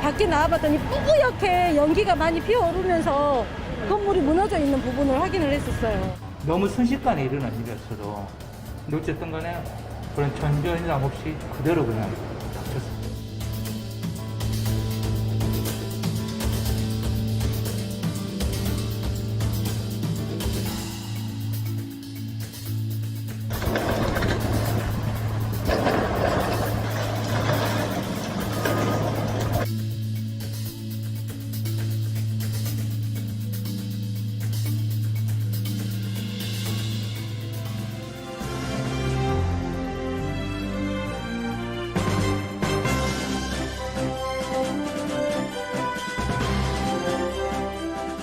밖에 나와봤더니 뿌옇게 연기가 많이 피어오르면서 건물이 무너져 있는 부분을 확인을 했었어요. 너무 순식간에 일어난 일이었어도 어쨌든 간에 그런 천전이나 없이 그대로 그냥 닥쳤습니다.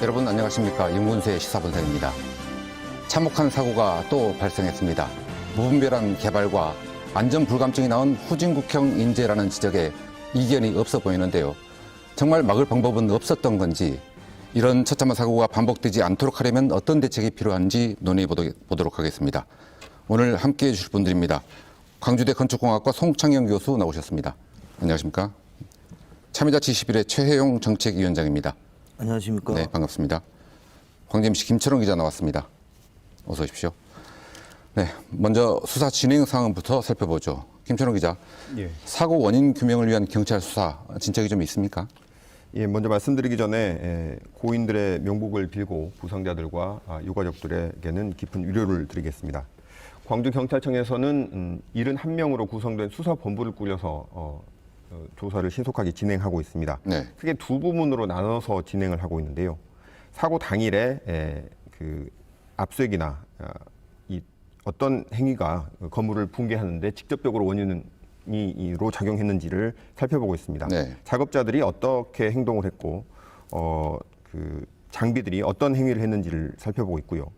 여러분 안녕하십니까. 윤군수의 시사본색입니다. 참혹한 사고가 또 발생했습니다. 무분별한 개발과 안전 불감증이 나온 후진국형 인재라는 지적에 이견이 없어 보이는데요. 정말 막을 방법은 없었던 건지, 이런 처참한 사고가 반복되지 않도록 하려면 어떤 대책이 필요한지 논의해 보도록 하겠습니다. 오늘 함께해 주실 분들입니다. 광주대 건축공학과 송창영 교수 나오셨습니다. 안녕하십니까. 참여자치 11회 최혜용 정책위원장입니다. 안녕하십니까. 네, 반갑습니다. 광주MC 김철원 기자 나왔습니다. 어서 오십시오. 네, 먼저 수사 진행 상황부터 살펴보죠. 김철원 기자, 예. 사고 원인 규명을 위한 경찰 수사 진척이 좀 있습니까? 예, 먼저 말씀드리기 전에 고인들의 명복을 빌고 부상자들과 유가족들에게는 깊은 위로를 드리겠습니다. 광주경찰청에서는 71명으로 구성된 수사본부를 꾸려서 조사를 신속하게 진행하고 있습니다. 네. 크게 두 부문으로 나눠서 진행을 하고 있는데요. 사고 당일에 그 압수액이나 이 어떤 행위가 건물을 붕괴하는데 직접적으로 원인으로 작용했는지를 살펴보고 있습니다. 네. 작업자들이 어떻게 행동을 했고 그 장비들이 어떤 행위를 했는지를 살펴보고 있고요.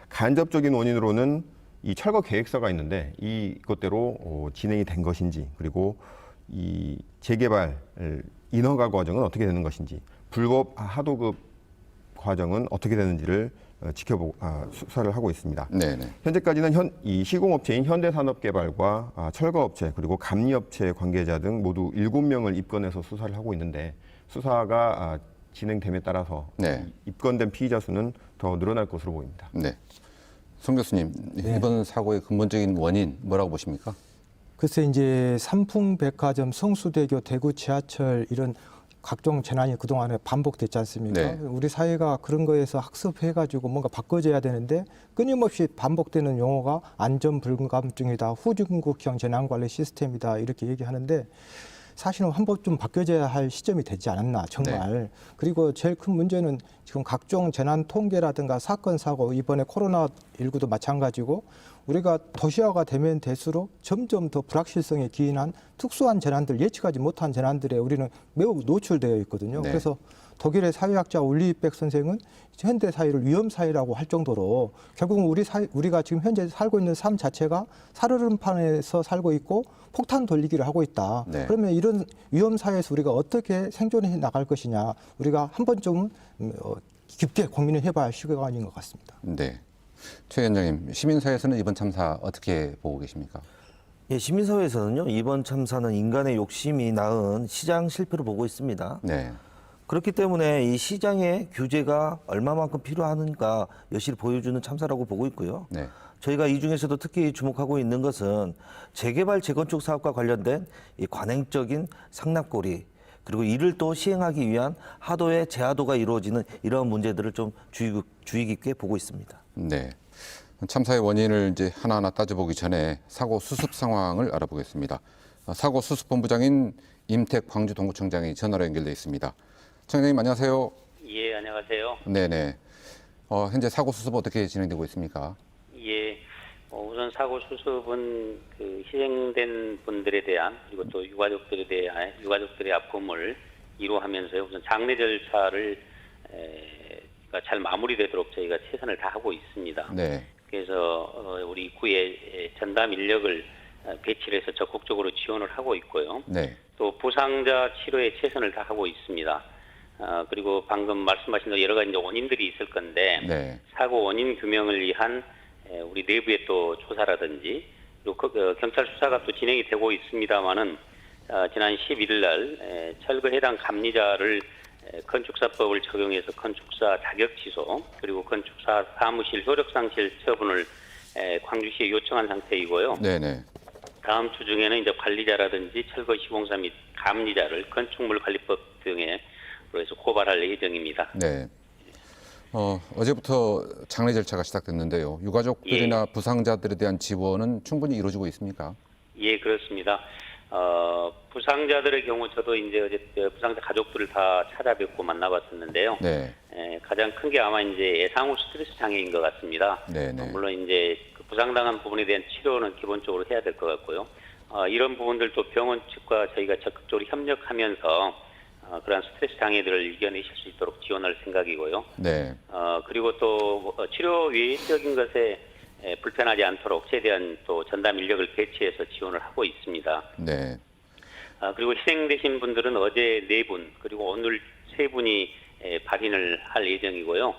간접적인 원인으로는 이 철거 계획서가 있는데 이것대로 진행이 된 것인지, 그리고 이 재개발 인허가 과정은 어떻게 되는 것인지, 불법 하도급 과정은 어떻게 되는지를 수사를 하고 있습니다. 네네. 현재까지는 이 시공업체인 현대산업개발과 철거업체 그리고 감리업체 관계자 등 모두 7명을 입건해서 수사를 하고 있는데, 수사가 진행됨에 따라서 네. 입건된 피의자 수는 더 늘어날 것으로 보입니다. 네. 송 교수님, 네. 이번 사고의 근본적인 원인 뭐라고 보십니까? 글쎄 이제 삼풍백화점, 성수대교, 대구 지하철 이런 각종 재난이 그동안에 반복됐지 않습니까? 네. 우리 사회가 그런 거에서 학습해가지고 뭔가 바꿔줘야 되는데 끊임없이 반복되는 용어가 안전불감증이다, 후진국형 재난관리 시스템이다 이렇게 얘기하는데, 사실은 한번 좀 바뀌어져야 할 시점이 되지 않았나 정말. 네. 그리고 제일 큰 문제는 지금 각종 재난 통계라든가 사건 사고, 이번에 코로나19도 마찬가지고, 우리가 도시화가 되면 될수록 점점 더 불확실성에 기인한 특수한 재난들, 예측하지 못한 재난들에 우리는 매우 노출되어 있거든요. 네. 그래서 독일의 사회학자 울리히백 선생은 현대 사회를 위험 사회라고 할 정도로, 결국은 우리가 지금 현재 살고 있는 삶 자체가 살얼음판에서 살고 있고 폭탄 돌리기를 하고 있다. 네. 그러면 이런 위험 사회에서 우리가 어떻게 생존해 나갈 것이냐, 우리가 한 번쯤은 깊게 고민을 해봐야 할 시간인 것 같습니다. 네. 최 위원장님, 시민사회에서는 이번 참사 어떻게 보고 계십니까? 예, 시민사회에서는요, 이번 참사는 인간의 욕심이 낳은 시장 실패로 보고 있습니다. 네. 그렇기 때문에 이 시장의 규제가 얼마만큼 필요한가 여실히 보여주는 참사라고 보고 있고요. 네. 저희가 이 중에서도 특히 주목하고 있는 것은 재개발, 재건축 사업과 관련된 이 관행적인 상납고리, 그리고 이를 또 시행하기 위한 하도의 재하도가 이루어지는 이러한 문제들을 좀 주의 깊게 보고 있습니다. 네. 참사의 원인을 이제 하나하나 따져보기 전에 사고 수습 상황을 알아보겠습니다. 사고 수습본부장인 임택 광주동구청장이 전화로 연결돼 있습니다. 청장님 안녕하세요. 예, 안녕하세요. 네네. 현재 사고 수습 어떻게 진행되고 있습니까? 예, 우선 사고 수습은 그 희생된 분들에 대한, 그리고 또 유가족들의 아픔을 이루하면서요, 우선 장례 절차를 잘 마무리되도록 저희가 최선을 다하고 있습니다. 네. 그래서 우리 구에 전담 인력을 배치를 해서 적극적으로 지원을 하고 있고요. 네. 또 부상자 치료에 최선을 다하고 있습니다. 그리고 방금 말씀하신 대로 여러 가지 이제 원인들이 있을 건데, 네. 사고 원인 규명을 위한 우리 내부의 또 조사라든지, 그리고 경찰 수사가 또 진행이 되고 있습니다만은 지난 11일 날 철거 해당 감리자를 건축사법을 적용해서 건축사 자격 취소 그리고 건축사 사무실 효력상실 처분을 광주시에 요청한 상태이고요. 네네. 다음 주 중에는 이제 관리자라든지 철거 시공사 및 감리자를 건축물 관리법 등에 그래서 고발할 예정입니다. 네. 어제부터 장례 절차가 시작됐는데요. 유가족들이나 부상자들에 대한 지원은 충분히 이루어지고 있습니까? 예, 그렇습니다. 부상자들의 경우 저도 이제 어제 부상자 가족들을 다 찾아뵙고 만나봤었는데요. 네. 가장 큰 게 아마 이제 예상 후 스트레스 장애인 것 같습니다. 네네. 물론 이제 그 부상당한 부분에 대한 치료는 기본적으로 해야 될 것 같고요. 이런 부분들도 병원 측과 저희가 적극적으로 협력하면서 그러한 스트레스 장애들을 이겨내실 수 있도록 지원할 생각이고요. 네. 그리고 또 치료 외적인 것에 불편하지 않도록 최대한 또 전담 인력을 배치해서 지원을 하고 있습니다. 네. 그리고 희생되신 분들은 어제 4분 그리고 오늘 3분이 발인을 할 예정이고요.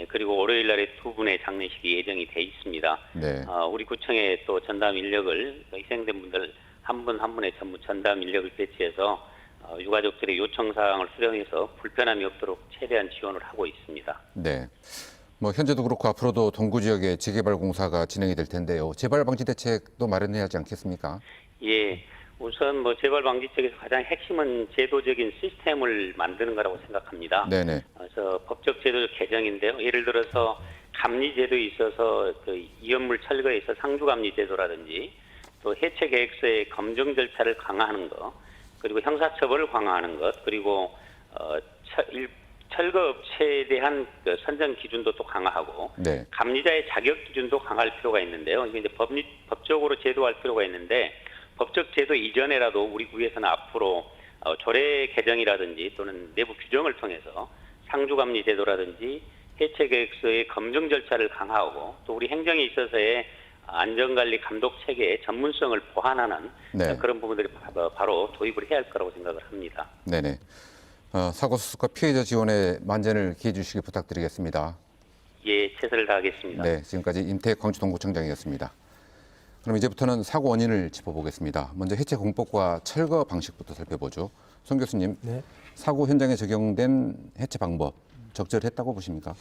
그리고 월요일 날에 2분의 장례식이 예정이 돼 있습니다. 네. 우리 구청에 또 전담 인력을 희생된 분들 한 분 한 분의 전부 전담 인력을 배치해서 유가족들의 요청 사항을 수령해서 불편함이 없도록 최대한 지원을 하고 있습니다. 네. 뭐 현재도 그렇고 앞으로도 동구 지역에 재개발 공사가 진행이 될 텐데요. 재발 방지 대책도 마련해야 하지 않겠습니까? 예. 우선 뭐 재발 방지 측에서 가장 핵심은 제도적인 시스템을 만드는 거라고 생각합니다. 네네. 그래서 법적 제도 개정인데요. 예를 들어서 감리 제도에 있어서 그 이연물 철거에 있어 상주 감리 제도라든지 또 해체 계획서의 검증 절차를 강화하는 것, 그리고 형사처벌을 강화하는 것, 그리고 철거 업체에 대한 그 선정 기준도 또 강화하고 네. 감리자의 자격 기준도 강화할 필요가 있는데요. 이게 이제 법적으로 제도할 필요가 있는데 법적 제도 이전에라도 우리 구에서는 앞으로 조례 개정이라든지 또는 내부 규정을 통해서 상주감리 제도라든지 해체 계획서의 검증 절차를 강화하고 또 우리 행정에 있어서의 안전관리 감독 체계의 전문성을 보완하는 네. 그런 부분들이 바로 도입을 해야 할 거라고 생각을 합니다. 네네. 사고 수습과 피해자 지원에 만전을 기해 주시기 부탁드리겠습니다. 예, 최선을 다하겠습니다. 네, 지금까지 임태익 광주동구청장이었습니다. 그럼 이제부터는 사고 원인을 짚어보겠습니다. 먼저 해체 공법과 철거 방식부터 살펴보죠. 송 교수님, 네. 사고 현장에 적용된 해체 방법 적절했다고 보십니까?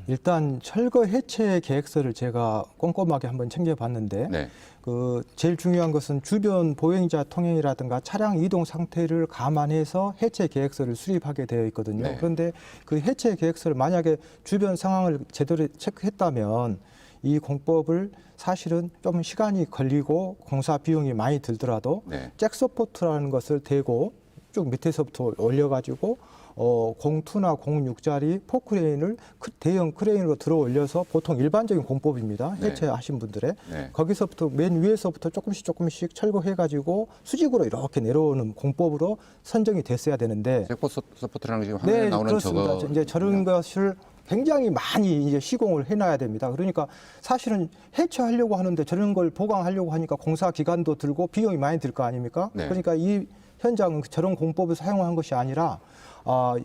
일단 철거 해체 계획서를 제가 꼼꼼하게 한번 챙겨봤는데 네. 그 제일 중요한 것은 주변 보행자 통행이라든가 차량 이동 상태를 감안해서 해체 계획서를 수립하게 되어 있거든요. 네. 그런데 그 해체 계획서를 만약에 주변 상황을 제대로 체크했다면 이 공법을 사실은 좀 시간이 걸리고 공사 비용이 많이 들더라도 네. 잭서포트라는 것을 대고 쭉 밑에서부터 올려가지고 공투나 06짜리 포크레인을 대형 크레인으로 들어 올려서 보통 일반적인 공법입니다. 네. 해체하신 분들의 네. 거기서부터 맨 위에서부터 조금씩 철거해가지고 수직으로 이렇게 내려오는 공법으로 선정이 됐어야 되는데 잭서포트라는 지금 화면에 네, 나오는 그렇습니다. 저거 이제 저런 것을 굉장히 많이 이제 시공을 해놔야 됩니다. 그러니까 사실은 해체하려고 하는데 저런 걸 보강하려고 하니까 공사 기간도 들고 비용이 많이 들 거 아닙니까? 네. 그러니까 이 현장은 저런 공법을 사용한 것이 아니라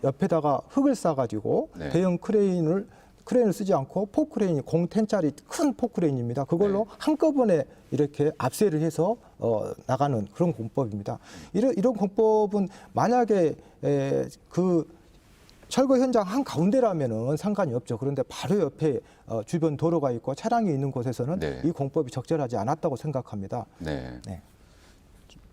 옆에다가 흙을 싸가지고 네. 대형 크레인을 쓰지 않고 포크레인이 010짜리 큰 포크레인입니다. 그걸로 네. 한꺼번에 이렇게 압세를 해서 나가는 그런 공법입니다. 이런 공법은 만약에 그 철거 현장 한 가운데라면은 상관이 없죠. 그런데 바로 옆에 주변 도로가 있고 차량이 있는 곳에서는 네. 이 공법이 적절하지 않았다고 생각합니다. 네. 네.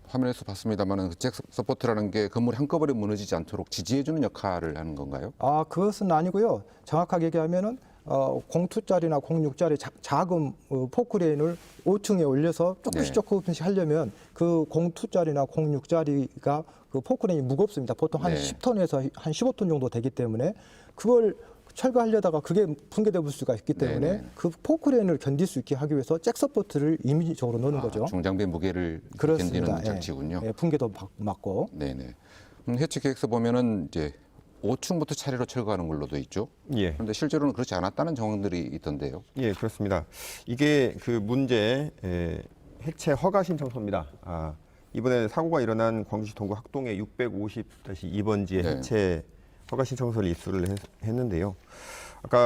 화면에서 봤습니다만 잭서포트라는 게 건물이 한꺼번에 무너지지 않도록 지지해주는 역할을 하는 건가요? 그것은 아니고요. 정확하게 얘기하면은 02짜리나 06짜리 작은 포크레인을 5층에 올려서 조금씩 하려면 그 02짜리나 06짜리가 그 포크레인이 무겁습니다. 보통 한 네. 10톤에서 한 15톤 정도 되기 때문에 그걸 철거하려다가 그게 붕괴될 수가 있기 때문에 네네. 그 포크레인을 견딜 수 있게 하기 위해서 잭서포트를 임의적으로 넣는 거죠. 중장비의 무게를 그렇습니다. 견디는 장치군요. 예, 붕괴도 막고. 네네. 해체 계획서 보면은 이제 5층부터 차례로 철거하는 걸로 돼 있죠. 예. 그런데 실제로는 그렇지 않았다는 정황들이 있던데요. 예, 그렇습니다. 이게 그 문제 해체 허가 신청서입니다. 이번에 사고가 일어난 광주시 동구 학동의 650-2번지의 네. 해체 허가 신청서를 입수를 했는데요. 아까